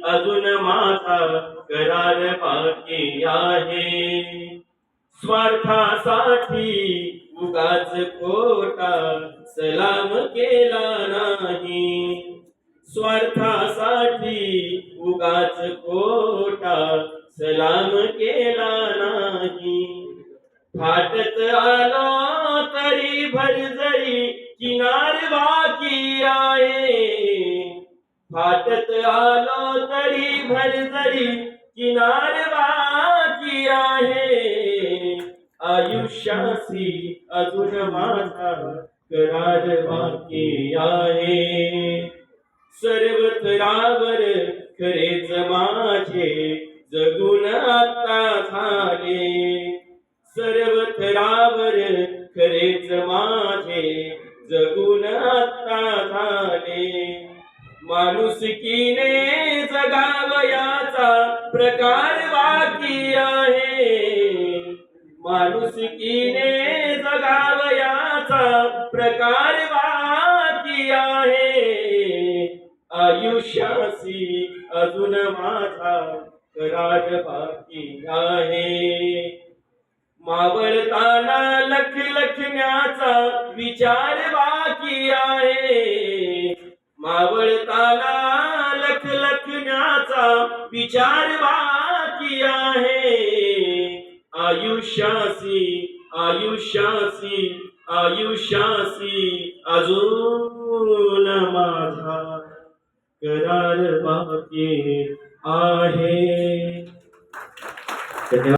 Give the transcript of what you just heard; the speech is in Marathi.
अजून माझा करार बाकी आहे. स्वार्थासाठी उगाच खोटा सलाम केला नाही. स्वार्थासाठी उगाच खोटा सलाम केला नाही. फाटत आलो तरी भरजरी किनार बाकी आहे. फाटत आलो तरी भरजरी किनार बाकी आहे. आयुष्याशी अजून माझा करार बाकी आहे. सर्व थरावर खरेच माझे जगून आता झाले. सर्व थरावर खरेच माझे जगून आता झाले. माणुसकीने जगावयाचा प्रकार बाकी आहे. माणुसकीने जगावयाचा प्रकार बाकी आहे. आयुष्याशी अजून माझा करार बाकी आहे. मावळताना लख लखण्याचा विचार बाकी आहे. मावळताना लख लखण्याचा विचार बाकी आहे. आयुष्याशी आयुष्याशी आयुष्याशी अजून माझा करार बाकी आहे.